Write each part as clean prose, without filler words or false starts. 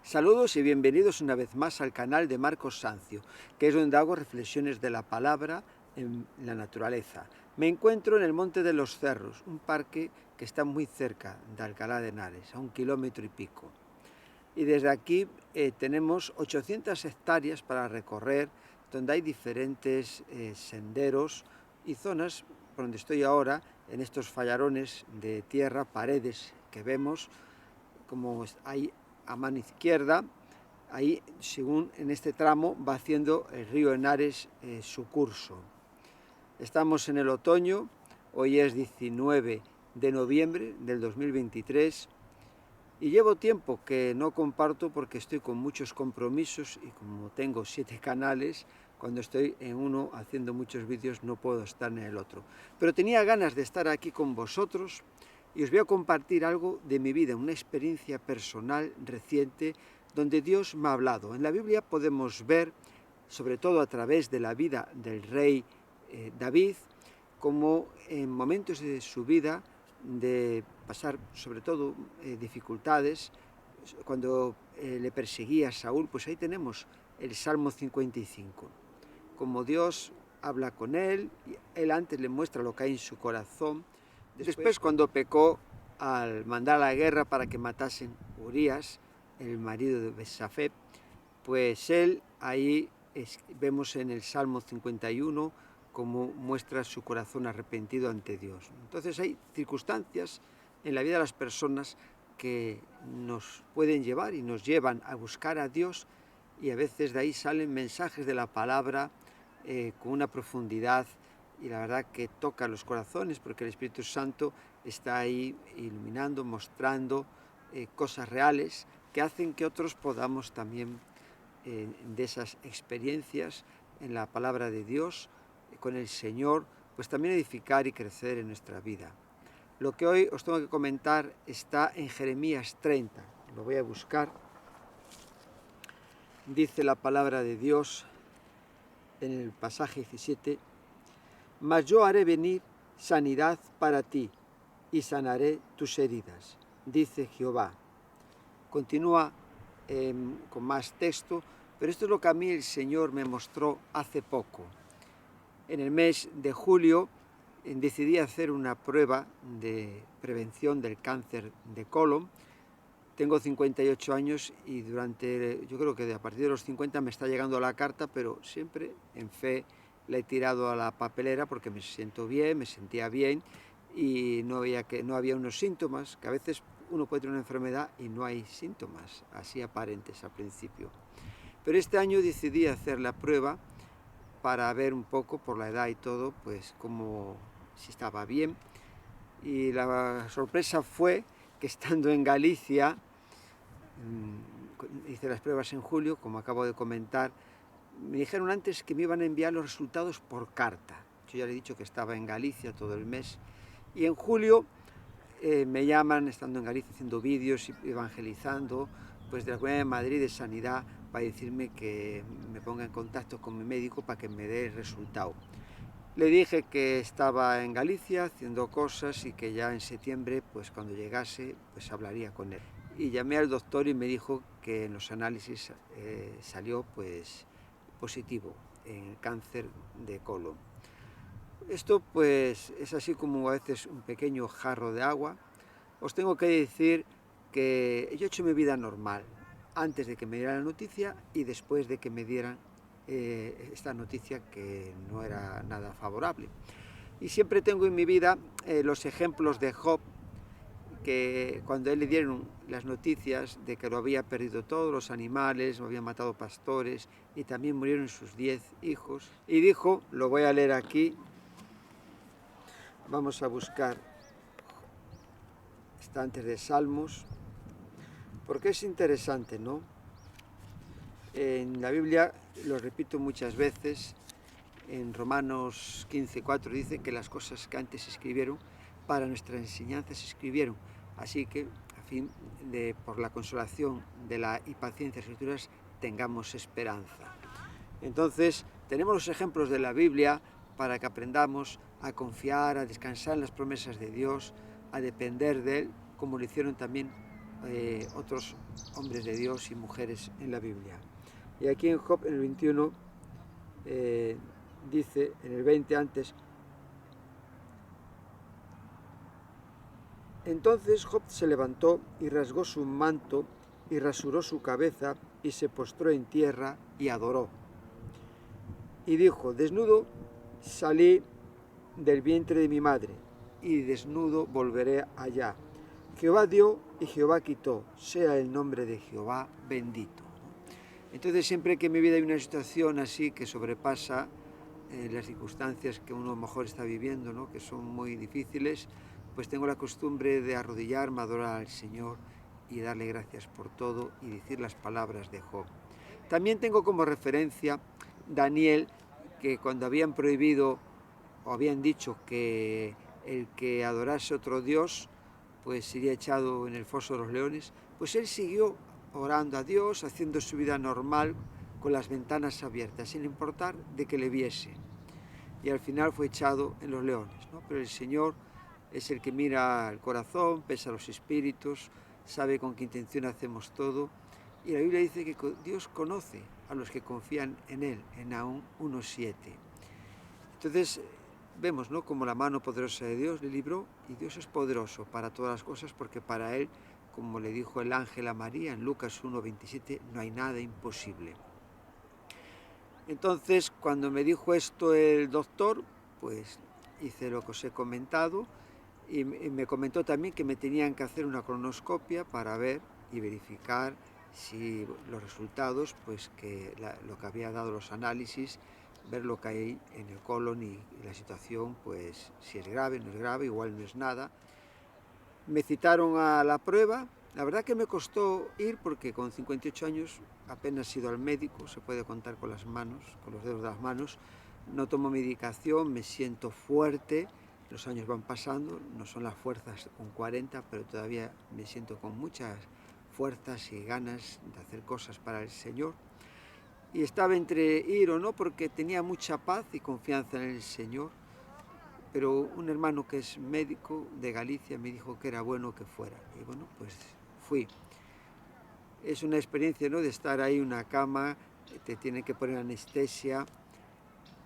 Saludos y bienvenidos una vez más al canal de Marcos Sancio, que es donde hago reflexiones de la palabra en la naturaleza. Me encuentro en el Monte de los Cerros, un parque que está muy cerca de Alcalá de Henares, a 1,5 kilómetros. Y desde aquí tenemos 800 hectáreas para recorrer, donde hay diferentes senderos y zonas por donde estoy ahora, en estos fallarones de tierra, paredes que vemos, como hay a mano izquierda, ahí según en este tramo va haciendo el río Henares su curso. Estamos en el otoño, hoy es 19 de noviembre del 2023 y llevo tiempo que no comparto porque estoy con muchos compromisos y como tengo 7 canales, cuando estoy en uno haciendo muchos vídeos no puedo estar en el otro. Pero tenía ganas de estar aquí con vosotros y os voy a compartir algo de mi vida, una experiencia personal reciente donde Dios me ha hablado. En la Biblia podemos ver, sobre todo a través de la vida del rey David, como en momentos de su vida, de pasar sobre todo dificultades, cuando le perseguía a Saúl, pues ahí tenemos el Salmo 55. Como Dios habla con él antes le muestra lo que hay en su corazón. Después, cuando pecó al mandar a la guerra para que matasen a Urías, el marido de Betsabé, pues él ahí vemos en el Salmo 51 cómo muestra su corazón arrepentido ante Dios. Entonces hay circunstancias en la vida de las personas que nos pueden llevar y nos llevan a buscar a Dios, y a veces de ahí salen mensajes de la palabra con una profundidad y la verdad que toca los corazones, porque el Espíritu Santo está ahí iluminando, mostrando cosas reales que hacen que otros podamos también de esas experiencias en la palabra de Dios, con el Señor, pues también edificar y crecer en nuestra vida. Lo que hoy os tengo que comentar está en Jeremías 30, lo voy a buscar. Dice la palabra de Dios en el pasaje 17: mas yo haré venir sanidad para ti y sanaré tus heridas, dice Jehová. Continúa con más texto, pero esto es lo que a mí el Señor me mostró hace poco. En el mes de julio decidí hacer una prueba de prevención del cáncer de colon. Tengo 58 años y yo creo que a partir de los 50 me está llegando la carta, pero siempre en fe la he tirado a la papelera porque me siento bien, me sentía bien y no había unos síntomas, que a veces uno puede tener una enfermedad y no hay síntomas así aparentes al principio. Pero este año decidí hacer la prueba para ver un poco, por la edad y todo, pues si estaba bien. Y la sorpresa fue que estando en Galicia, hice las pruebas en julio, como acabo de comentar, me dijeron antes que me iban a enviar los resultados por carta. Yo ya le he dicho que estaba en Galicia todo el mes. Y en julio me llaman, estando en Galicia, haciendo vídeos y evangelizando, pues de la Comunidad de Madrid de Sanidad, para decirme que me ponga en contacto con mi médico para que me dé el resultado. Le dije que estaba en Galicia haciendo cosas y que ya en septiembre, pues cuando llegase, pues hablaría con él. Y llamé al doctor y me dijo que en los análisis salió pues positivo en cáncer de colon. Esto pues es así como a veces un pequeño jarro de agua. Os tengo que decir que yo he hecho mi vida normal, antes de que me dieran la noticia y después de que me dieran esta noticia que no era nada favorable. Y siempre tengo en mi vida los ejemplos de Job, que cuando a él le dieron las noticias de que lo había perdido todos los animales, lo habían matado pastores y también murieron sus 10 hijos, y dijo, lo voy a leer aquí, vamos a buscar, está antes de Salmos, porque es interesante, ¿no? En la Biblia, lo repito muchas veces, en Romanos 15:4 dice que las cosas que antes se escribieron, para nuestra enseñanza se escribieron. Así que, a fin de, por la consolación de la y paciencia de las Escrituras, tengamos esperanza. Entonces, tenemos los ejemplos de la Biblia para que aprendamos a confiar, a descansar en las promesas de Dios, a depender de Él, como lo hicieron también otros hombres de Dios y mujeres en la Biblia. Y aquí en Job, en el 21, dice, en el 20 antes, entonces Job se levantó y rasgó su manto y rasuró su cabeza y se postró en tierra y adoró. Y dijo, desnudo salí del vientre de mi madre y desnudo volveré allá. Jehová dio y Jehová quitó, sea el nombre de Jehová bendito. Entonces siempre que en mi vida hay una situación así que sobrepasa las circunstancias que uno mejor está viviendo, ¿no?, que son muy difíciles, pues tengo la costumbre de arrodillarme, adorar al Señor y darle gracias por todo y decir las palabras de Job. También tengo como referencia Daniel, que cuando habían prohibido o habían dicho que el que adorase otro Dios pues sería echado en el foso de los leones, pues él siguió orando a Dios, haciendo su vida normal con las ventanas abiertas, sin importar de que le viese. Y al final fue echado en los leones, ¿no? Pero el Señor es el que mira el corazón, pesa los espíritus, sabe con qué intención hacemos todo. Y la Biblia dice que Dios conoce a los que confían en Él, en Nahum 1:7. Entonces vemos, ¿no?, como la mano poderosa de Dios le libró, y Dios es poderoso para todas las cosas, porque para Él, como le dijo el ángel a María en Lucas 1:27, no hay nada imposible. Entonces, cuando me dijo esto el doctor, pues hice lo que os he comentado, y me comentó también que me tenían que hacer una colonoscopia para ver y verificar si los resultados, pues que lo que había dado los análisis, ver lo que hay en el colon y la situación, pues si es grave, no es grave, igual no es nada. Me citaron a la prueba. La verdad que me costó ir porque con 58 años apenas he ido al médico, se puede contar con las manos, con los dedos de las manos. No tomo medicación, me siento fuerte, los años van pasando, no son las fuerzas con 40, pero todavía me siento con muchas fuerzas y ganas de hacer cosas para el Señor. Y estaba entre ir o no porque tenía mucha paz y confianza en el Señor. Pero un hermano que es médico de Galicia me dijo que era bueno que fuera. Y bueno, pues fui. Es una experiencia, ¿no?, de estar ahí en una cama, te tienen que poner anestesia.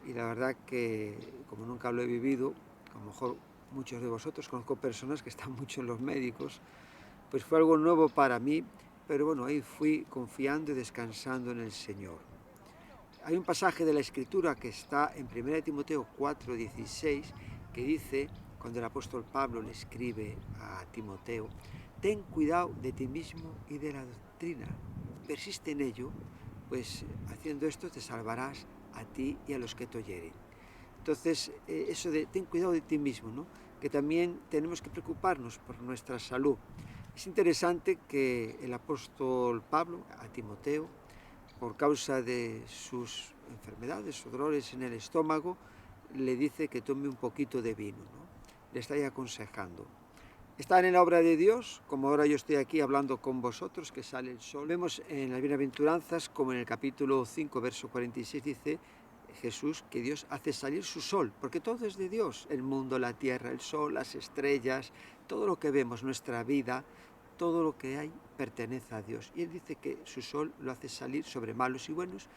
Y la verdad que, como nunca lo he vivido, a lo mejor muchos de vosotros, conozco personas que están mucho en los médicos, pues fue algo nuevo para mí. Pero bueno, ahí fui confiando y descansando en el Señor. Hay un pasaje de la Escritura que está en 1 Timoteo 4:16 que dice, cuando el apóstol Pablo le escribe a Timoteo, ten cuidado de ti mismo y de la doctrina, persiste en ello, pues haciendo esto te salvarás a ti y a los que te oyeren. Entonces, eso de ten cuidado de ti mismo, ¿no?, que también tenemos que preocuparnos por nuestra salud. Es interesante que el apóstol Pablo a Timoteo, por causa de sus enfermedades o dolores en el estómago, le dice que tome un poquito de vino, ¿no? Le está ahí aconsejando. Están en la obra de Dios, como ahora yo estoy aquí hablando con vosotros, que sale el sol. Vemos en las bienaventuranzas, como en el capítulo 5, verso 46, dice Jesús que Dios hace salir su sol, porque todo es de Dios, el mundo, la tierra, el sol, las estrellas, todo lo que vemos, nuestra vida, todo lo que hay pertenece a Dios. Y Él dice que su sol lo hace salir sobre malos y buenos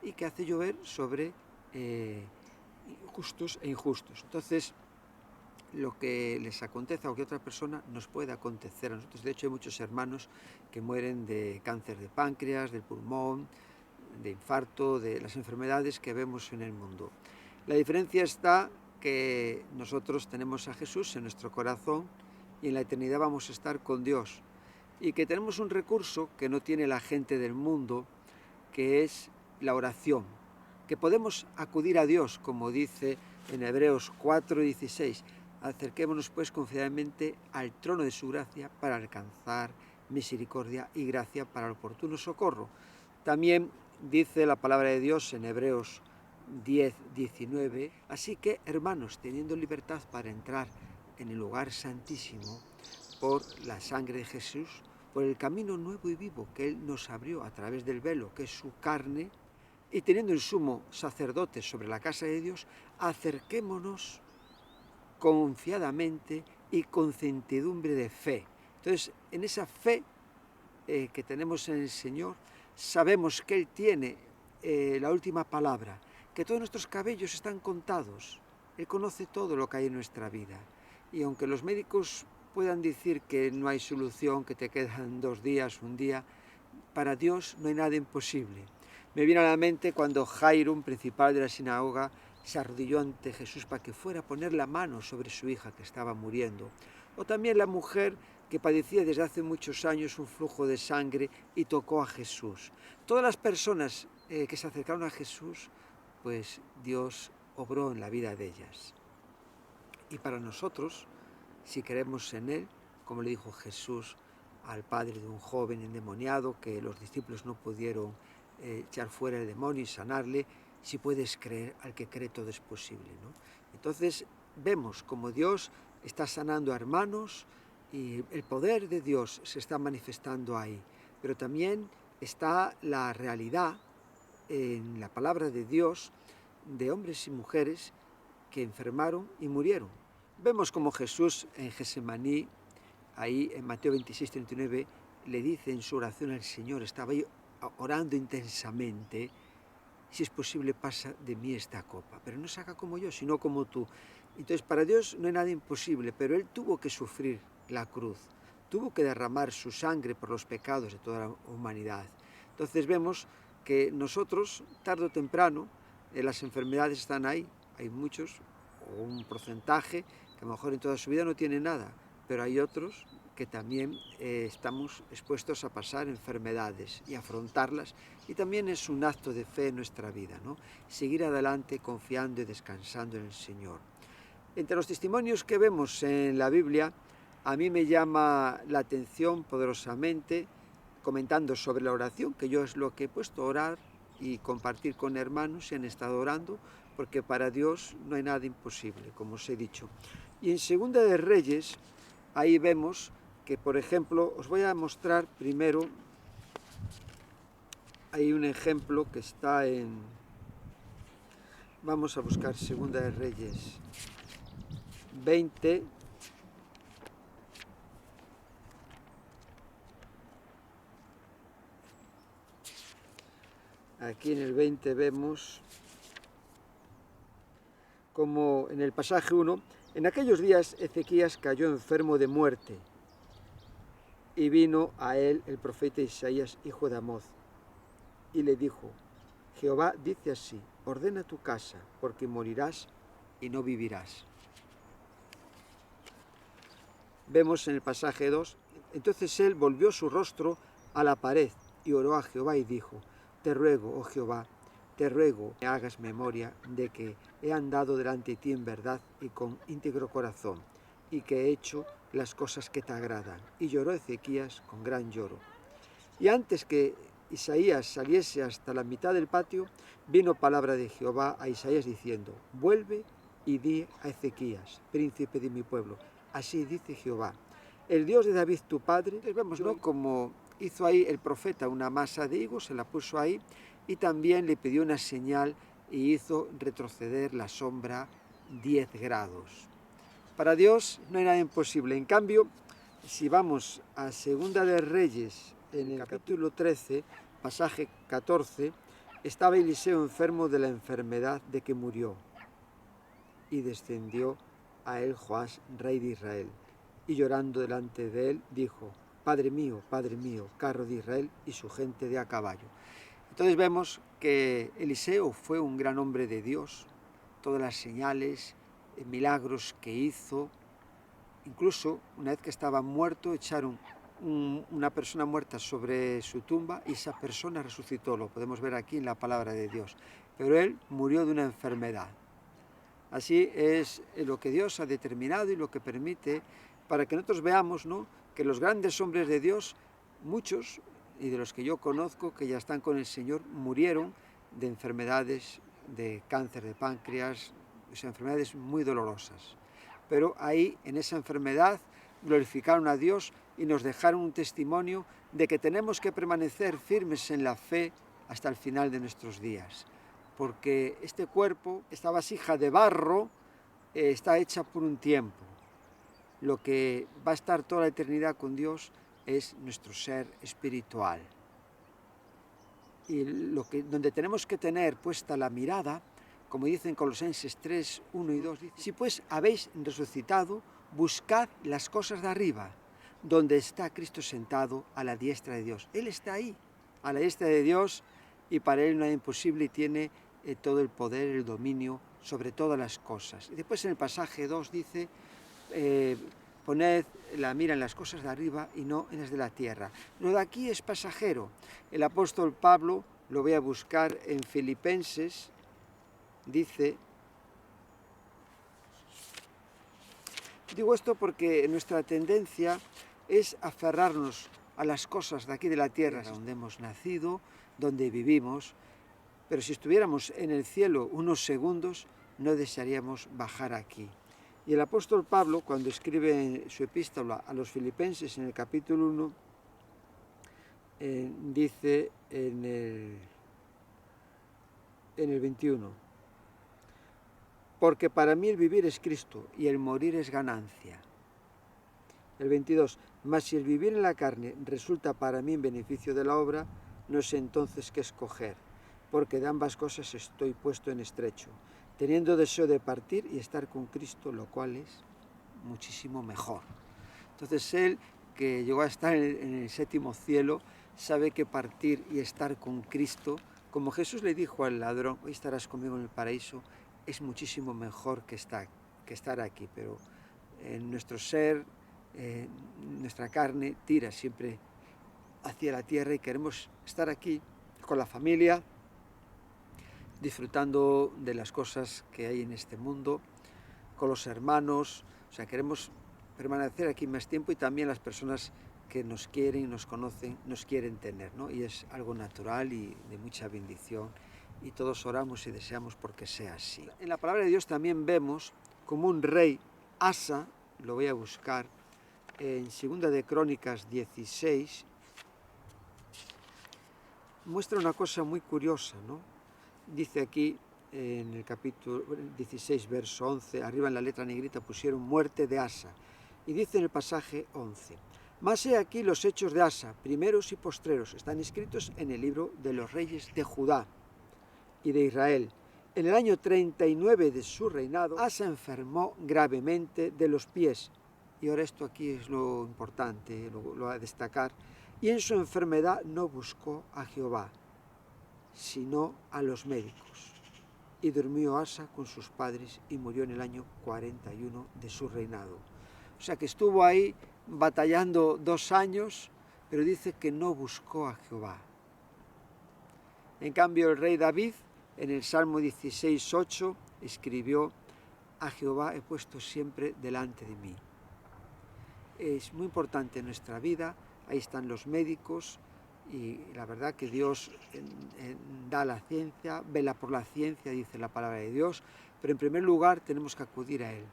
y que hace llover sobre justos e injustos. Entonces, lo que les acontece a cualquier otra persona nos puede acontecer a nosotros. De hecho, hay muchos hermanos que mueren de cáncer de páncreas, del pulmón, de infarto, de las enfermedades que vemos en el mundo. La diferencia está que nosotros tenemos a Jesús en nuestro corazón y en la eternidad vamos a estar con Dios. Y que tenemos un recurso que no tiene la gente del mundo, que es la oración. Que podemos acudir a Dios, como dice en Hebreos 4:16. Acerquémonos pues confiadamente al trono de su gracia para alcanzar misericordia y gracia para el oportuno socorro. También dice la palabra de Dios en Hebreos 10:19, así que, hermanos, teniendo libertad para entrar en el lugar santísimo por la sangre de Jesús, por el camino nuevo y vivo que Él nos abrió a través del velo, que es su carne, y teniendo el sumo sacerdote sobre la casa de Dios, acerquémonos confiadamente y con certidumbre de fe. Entonces, en esa fe que tenemos en el Señor, sabemos que Él tiene la última palabra, que todos nuestros cabellos están contados. Él conoce todo lo que hay en nuestra vida. Y aunque los médicos puedan decir que no hay solución, que te quedan 2 días, 1 día, para Dios no hay nada imposible. Me viene a la mente cuando Jairo, un principal de la sinagoga, se arrodilló ante Jesús para que fuera a poner la mano sobre su hija que estaba muriendo. O también la mujer que padecía desde hace muchos años un flujo de sangre y tocó a Jesús. Todas las personas que se acercaron a Jesús, pues Dios obró en la vida de ellas. Y para nosotros, si creemos en Él, como le dijo Jesús al padre de un joven endemoniado que los discípulos no pudieron echar fuera el demonio y sanarle, si puedes creer, al que cree todo es posible, ¿no? Entonces vemos como Dios está sanando a hermanos y el poder de Dios se está manifestando ahí, pero también está la realidad en la palabra de Dios de hombres y mujeres que enfermaron y murieron. Vemos como Jesús en Getsemaní, ahí en Mateo 26, 39, le dice en su oración al Señor, estaba ahí orando intensamente, si es posible pasa de mí esta copa, pero no se haga como yo, sino como tú. Entonces para Dios no hay nada imposible, pero Él tuvo que sufrir la cruz, tuvo que derramar su sangre por los pecados de toda la humanidad. Entonces vemos que nosotros, tarde o temprano, las enfermedades están ahí, hay muchos, o un porcentaje, que a lo mejor en toda su vida no tiene nada, pero hay otros que también estamos expuestos a pasar enfermedades y afrontarlas, y también es un acto de fe en nuestra vida, ¿no? Seguir adelante confiando y descansando en el Señor. Entre los testimonios que vemos en la Biblia, a mí me llama la atención poderosamente, comentando sobre la oración, que yo es lo que he puesto a orar y compartir con hermanos y han estado orando, porque para Dios no hay nada imposible, como os he dicho. Y en Segunda de Reyes, ahí vemos que, por ejemplo, os voy a mostrar primero, hay un ejemplo que está en, vamos a buscar Segunda de Reyes 20, aquí en el 20 vemos como en el pasaje 1, en aquellos días Ezequías cayó enfermo de muerte y vino a él el profeta Isaías, hijo de Amoz, y le dijo, Jehová dice así, ordena tu casa, porque morirás y no vivirás. Vemos en el pasaje 2, entonces él volvió su rostro a la pared y oró a Jehová y dijo, te ruego, oh Jehová, te ruego que hagas memoria de que he andado delante de ti en verdad y con íntegro corazón, y que he hecho las cosas que te agradan. Y lloró Ezequías con gran lloro. Y antes que Isaías saliese hasta la mitad del patio, vino palabra de Jehová a Isaías diciendo, vuelve y di a Ezequías, príncipe de mi pueblo, así dice Jehová, el Dios de David tu padre. Vemos, ¿no?, como hizo ahí el profeta una masa de higos, se la puso ahí, y también le pidió una señal y hizo retroceder la sombra 10 grados. Para Dios no hay nada imposible. En cambio, si vamos a Segunda de Reyes, en el capítulo 13, pasaje 14, estaba Eliseo enfermo de la enfermedad de que murió, y descendió a él Joás, rey de Israel, y llorando delante de él, dijo, Padre mío, carro de Israel y su gente de a caballo. Entonces vemos que Eliseo fue un gran hombre de Dios, todas las señales, milagros que hizo, incluso una vez que estaba muerto, echaron una persona muerta sobre su tumba y esa persona resucitó, lo podemos ver aquí en la palabra de Dios, pero él murió de una enfermedad. Así es lo que Dios ha determinado y lo que permite para que nosotros veamos, ¿no?, que los grandes hombres de Dios, muchos, y de los que yo conozco que ya están con el Señor, murieron de enfermedades, de cáncer de páncreas, enfermedades muy dolorosas. Pero ahí, en esa enfermedad, glorificaron a Dios y nos dejaron un testimonio de que tenemos que permanecer firmes en la fe hasta el final de nuestros días. Porque este cuerpo, esta vasija de barro, está hecha por un tiempo. Lo que va a estar toda la eternidad con Dios es nuestro ser espiritual. Y donde tenemos que tener puesta la mirada, como dice en Colosenses 3, 1 y 2, dice, si pues habéis resucitado, buscad las cosas de arriba, donde está Cristo sentado a la diestra de Dios. Él está ahí, a la diestra de Dios, y para Él no hay imposible y tiene todo el poder, el dominio sobre todas las cosas. Y después en el pasaje 2 dice, poned la mira en las cosas de arriba y no en las de la tierra. Lo de aquí es pasajero. El apóstol Pablo, lo voy a buscar en Filipenses, dice, digo esto porque nuestra tendencia es aferrarnos a las cosas de aquí de la tierra, donde hemos nacido, donde vivimos, pero si estuviéramos en el cielo unos segundos, no desearíamos bajar aquí. Y el apóstol Pablo, cuando escribe su epístola a los filipenses en el capítulo 1, dice en el 21, porque para mí el vivir es Cristo y el morir es ganancia. El 22, mas si el vivir en la carne resulta para mí en beneficio de la obra, no sé entonces qué escoger, porque de ambas cosas estoy puesto en estrecho, teniendo deseo de partir y estar con Cristo, lo cual es muchísimo mejor. Entonces él, que llegó a estar en el séptimo cielo, sabe que partir y estar con Cristo, como Jesús le dijo al ladrón, hoy estarás conmigo en el paraíso, es muchísimo mejor que estar aquí, pero en nuestro ser, nuestra carne tira siempre hacia la tierra y queremos estar aquí con la familia, disfrutando de las cosas que hay en este mundo, con los hermanos, o sea, queremos permanecer aquí más tiempo y también las personas que nos quieren, nos conocen, nos quieren tener, ¿no? Y es algo natural y de mucha bendición y todos oramos y deseamos porque sea así. En la palabra de Dios también vemos como un rey, Asa, lo voy a buscar, en 2 de Crónicas 16, muestra una cosa muy curiosa, ¿no? Dice aquí en el capítulo 16, verso 11, arriba en la letra negrita pusieron muerte de Asa. Y dice en el pasaje 11, mas he aquí los hechos de Asa, primeros y postreros, están escritos en el libro de los reyes de Judá y de Israel. En el año 39 de su reinado, Asa enfermó gravemente de los pies. Y ahora esto aquí es lo importante, lo a destacar. Y en su enfermedad no buscó a Jehová, sino a los médicos. Y durmió Asa con sus padres y murió en el año 41 de su reinado. O sea que estuvo ahí batallando 2 años, pero dice que no buscó a Jehová. En cambio el rey David, en el Salmo 16:8, escribió, a Jehová he puesto siempre delante de mí. Es muy importante en nuestra vida, ahí están los médicos, y la verdad que Dios da la ciencia, vela por la ciencia, dice la palabra de Dios, pero en primer lugar tenemos que acudir a Él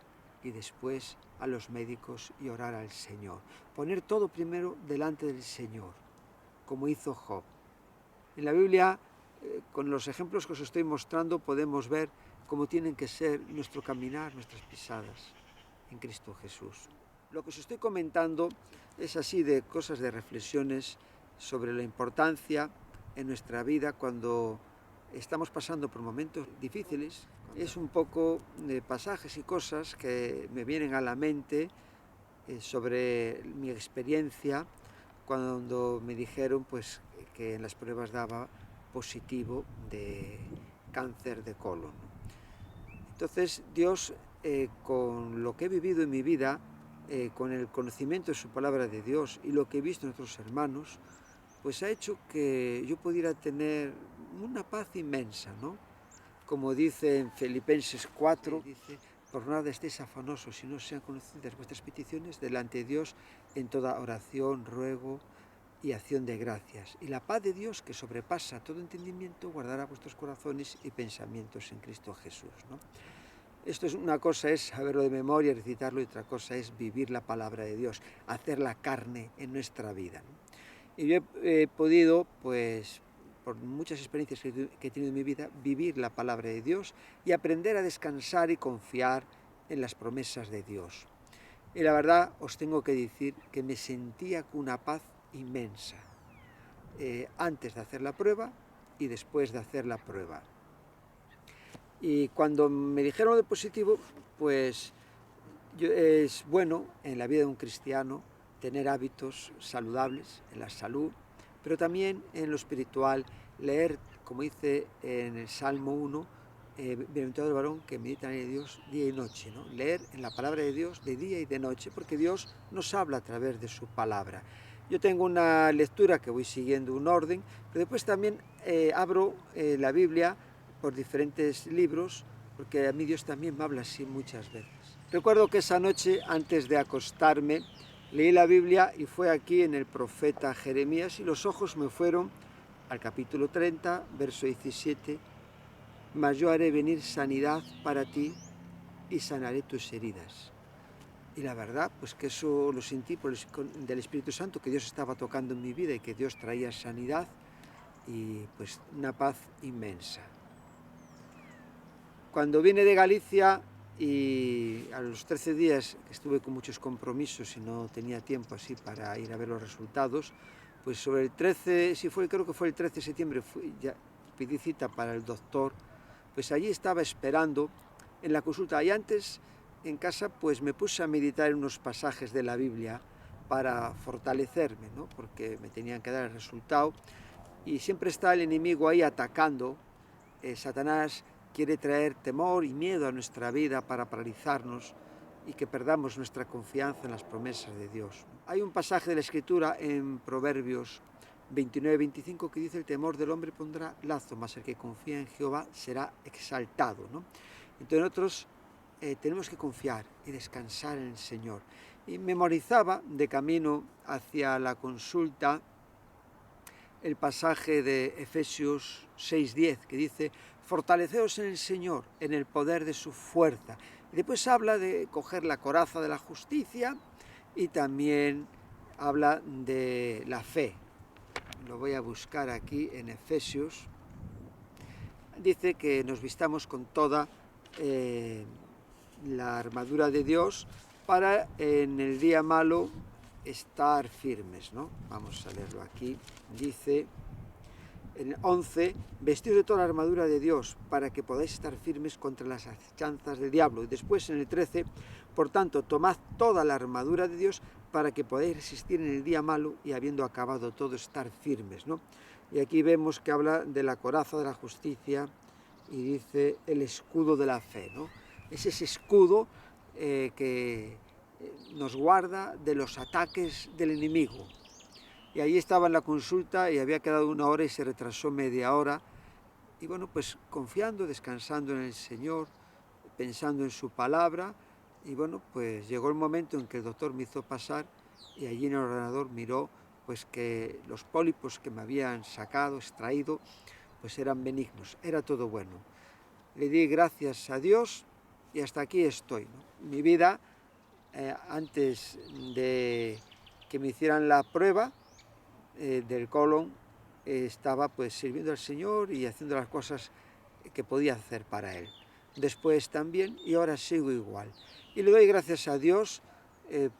y después a los médicos y orar al Señor. Poner todo primero delante del Señor, como hizo Job. En la Biblia, con los ejemplos que os estoy mostrando, podemos ver cómo tienen que ser nuestro caminar, nuestras pisadas en Cristo Jesús. Lo que os estoy comentando es así de cosas, de reflexiones sobre la importancia en nuestra vida cuando estamos pasando por momentos difíciles. Es un poco de pasajes y cosas que me vienen a la mente sobre mi experiencia cuando me dijeron pues, que en las pruebas daba positivo de cáncer de colon. Entonces Dios, con lo que he vivido en mi vida, con el conocimiento de su palabra de Dios y lo que he visto en otros hermanos, pues ha hecho que yo pudiera tener una paz inmensa, ¿no? Como dice en Filipenses 4, dice, por nada estéis afanosos, sino sean conocidas vuestras peticiones delante de Dios en toda oración, ruego y acción de gracias. Y la paz de Dios, que sobrepasa todo entendimiento, guardará vuestros corazones y pensamientos en Cristo Jesús, ¿no? Esto es una cosa es saberlo de memoria, recitarlo, y otra cosa es vivir la palabra de Dios, hacer la carne en nuestra vida, ¿no? Y yo he podido, pues, por muchas experiencias que he tenido en mi vida, vivir la palabra de Dios y aprender a descansar y confiar en las promesas de Dios. Y la verdad os tengo que decir que me sentía con una paz inmensa, antes de hacer la prueba y después de hacer la prueba. Y cuando me dijeron lo de positivo, pues es bueno en la vida de un cristiano tener hábitos saludables, en la salud, pero también en lo espiritual, leer, como dice en el Salmo 1, bienaventurado el varón que medita en Dios día y noche, ¿no? Leer en la palabra de Dios de día y de noche, porque Dios nos habla a través de su palabra. Yo tengo una lectura que voy siguiendo un orden, pero después también abro la Biblia por diferentes libros, porque a mí Dios también me habla así muchas veces. Recuerdo que esa noche, antes de acostarme, leí la Biblia y fue aquí en el profeta Jeremías y los ojos me fueron al capítulo 30, verso 17, mas yo haré venir sanidad para ti y sanaré tus heridas. Y la verdad, pues que eso lo sentí del Espíritu Santo, que Dios estaba tocando en mi vida y que Dios traía sanidad y pues una paz inmensa. Cuando vine de Galicia y a los 13 días que estuve con muchos compromisos y no tenía tiempo así para ir a ver los resultados, pues sobre el 13, creo que fue el 13 de septiembre, ya pedí cita para el doctor, pues allí estaba esperando en la consulta y antes en casa pues me puse a meditar en unos pasajes de la Biblia para fortalecerme, ¿no? Porque me tenían que dar el resultado y siempre está el enemigo ahí atacando. Satanás quiere traer temor y miedo a nuestra vida para paralizarnos y que perdamos nuestra confianza en las promesas de Dios. Hay un pasaje de la Escritura en Proverbios 29-25 que dice: el temor del hombre pondrá lazo, mas el que confía en Jehová será exaltado, ¿no? Entonces nosotros tenemos que confiar y descansar en el Señor. Y memorizaba de camino hacia la consulta el pasaje de Efesios 6:10 que dice: fortaleceos en el Señor, en el poder de su fuerza. Y después habla de coger la coraza de la justicia y también habla de la fe. Lo voy a buscar aquí en Efesios. Dice que nos vistamos con toda la armadura de Dios para en el día malo estar firmes, ¿no? Vamos a leerlo aquí. Dice en el 11, vestidos de toda la armadura de Dios para que podáis estar firmes contra las acechanzas del diablo. Y después en el 13, por tanto, tomad toda la armadura de Dios para que podáis resistir en el día malo y habiendo acabado todo estar firmes, ¿no? Y aquí vemos que habla de la coraza de la justicia y dice el escudo de la fe, ¿no? Es ese escudo que nos guarda de los ataques del enemigo. Y ahí estaba en la consulta y había quedado 1 hora y se retrasó media hora. Y bueno, pues confiando, descansando en el Señor, pensando en su palabra. Y bueno, pues llegó el momento en que el doctor me hizo pasar y allí en el ordenador miró pues que los pólipos que me habían sacado, extraído, pues eran benignos, era todo bueno. Le di gracias a Dios y hasta aquí estoy, ¿no? Mi vida, antes de que me hicieran la prueba del colon, estaba pues sirviendo al Señor y haciendo las cosas que podía hacer para Él. Después también, y ahora sigo igual. Y le doy gracias a Dios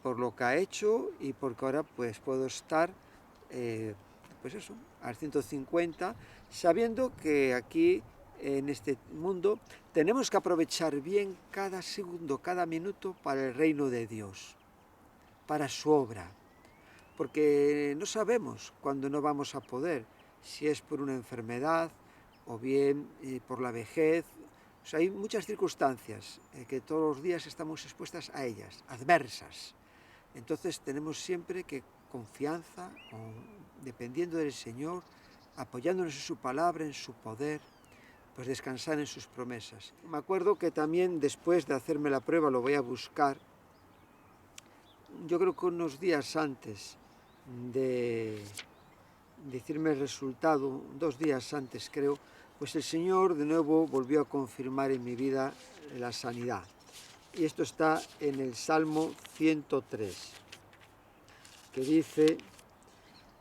por lo que ha hecho y porque ahora pues puedo estar, pues eso, al 150, sabiendo que aquí en este mundo tenemos que aprovechar bien cada segundo, cada minuto para el reino de Dios, para su obra, porque no sabemos cuándo no vamos a poder, si es por una enfermedad o bien por la vejez. O sea, hay muchas circunstancias que todos los días estamos expuestas a ellas, adversas. Entonces tenemos siempre que confianza, dependiendo del Señor, apoyándonos en su palabra, en su poder, pues descansar en sus promesas. Me acuerdo que también después de hacerme la prueba, lo voy a buscar, yo creo que unos días antes de decirme el resultado, 2 días antes creo, pues el Señor de nuevo volvió a confirmar en mi vida la sanidad. Y esto está en el Salmo 103, que dice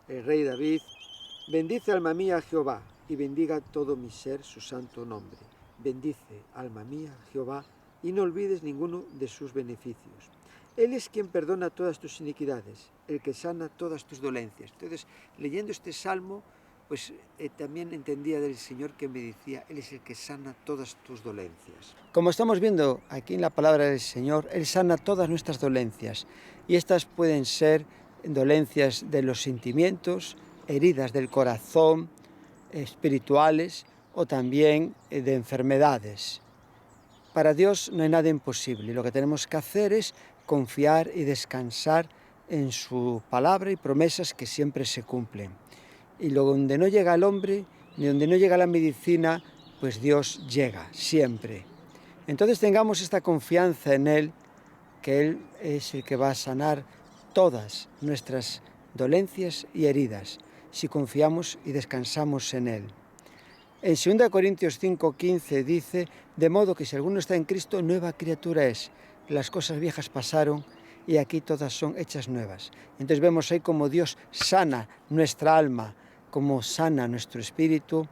el rey David: bendice alma mía a Jehová y bendiga todo mi ser su santo nombre. Bendice alma mía a Jehová y no olvides ninguno de sus beneficios. Él es quien perdona todas tus iniquidades, el que sana todas tus dolencias. Entonces, leyendo este salmo, pues también entendía del Señor que me decía, Él es el que sana todas tus dolencias. Como estamos viendo aquí en la palabra del Señor, Él sana todas nuestras dolencias. Y estas pueden ser dolencias de los sentimientos, heridas del corazón, espirituales o también de enfermedades. Para Dios no hay nada imposible. Lo que tenemos que hacer es confiar y descansar en su palabra y promesas que siempre se cumplen. Y donde no llega el hombre, ni donde no llega la medicina, pues Dios llega siempre. Entonces tengamos esta confianza en Él, que Él es el que va a sanar todas nuestras dolencias y heridas, si confiamos y descansamos en Él. En 2 Corintios 5:15 dice, de modo que si alguno está en Cristo, nueva criatura es. Las cosas viejas pasaron y aquí todas son hechas nuevas. Entonces vemos ahí cómo Dios sana nuestra alma, cómo sana nuestro espíritu,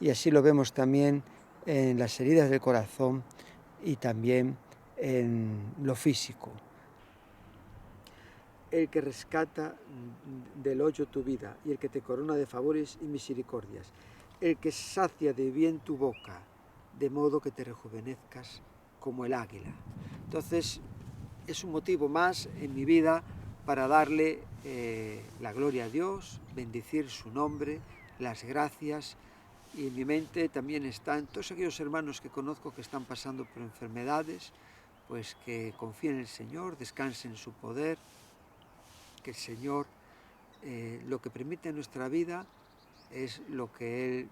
y así lo vemos también en las heridas del corazón y también en lo físico. El que rescata del hoyo tu vida y el que te corona de favores y misericordias, el que sacia de bien tu boca, de modo que te rejuvenezcas como el águila. Entonces, es un motivo más en mi vida para darle la gloria a Dios, bendecir su nombre, las gracias, y en mi mente también están todos aquellos hermanos que conozco que están pasando por enfermedades, pues que confíen en el Señor, descansen en su poder, que el Señor lo que permite en nuestra vida es lo que Él,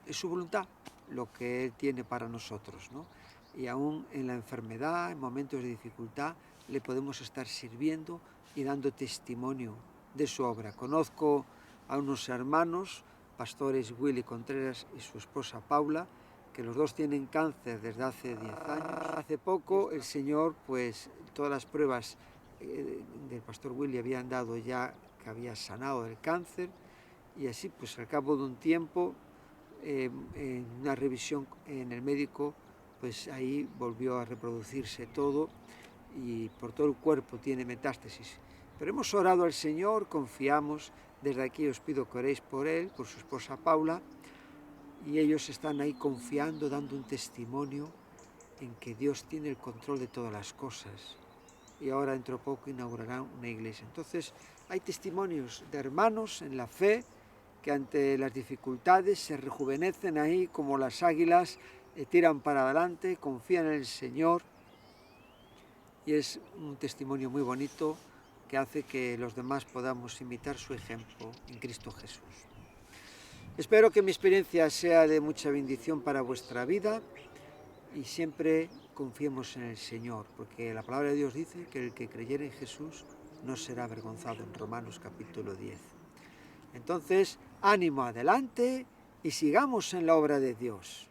es su voluntad, lo que Él tiene para nosotros, ¿no? Y aún en la enfermedad, en momentos de dificultad, le podemos estar sirviendo y dando testimonio de su obra. Conozco a unos hermanos, pastores Willy Contreras y su esposa Paula, que los dos tienen cáncer desde hace 10 años. Hace poco el Señor, pues todas las pruebas del pastor Willy habían dado ya que había sanado del cáncer, y así pues al cabo de un tiempo, en una revisión en el médico, pues ahí volvió a reproducirse todo y por todo el cuerpo tiene metástasis. Pero hemos orado al Señor, confiamos, desde aquí os pido que oréis por él, por su esposa Paula, y ellos están ahí confiando, dando un testimonio en que Dios tiene el control de todas las cosas. Y ahora dentro de poco inaugurarán una iglesia. Entonces hay testimonios de hermanos en la fe que ante las dificultades se rejuvenecen ahí como las águilas, tiran para adelante, confían en el Señor, y es un testimonio muy bonito que hace que los demás podamos imitar su ejemplo en Cristo Jesús. Espero que mi experiencia sea de mucha bendición para vuestra vida y siempre confiemos en el Señor, porque la palabra de Dios dice que el que creyere en Jesús no será avergonzado, en Romanos capítulo 10. Entonces, ánimo adelante y sigamos en la obra de Dios.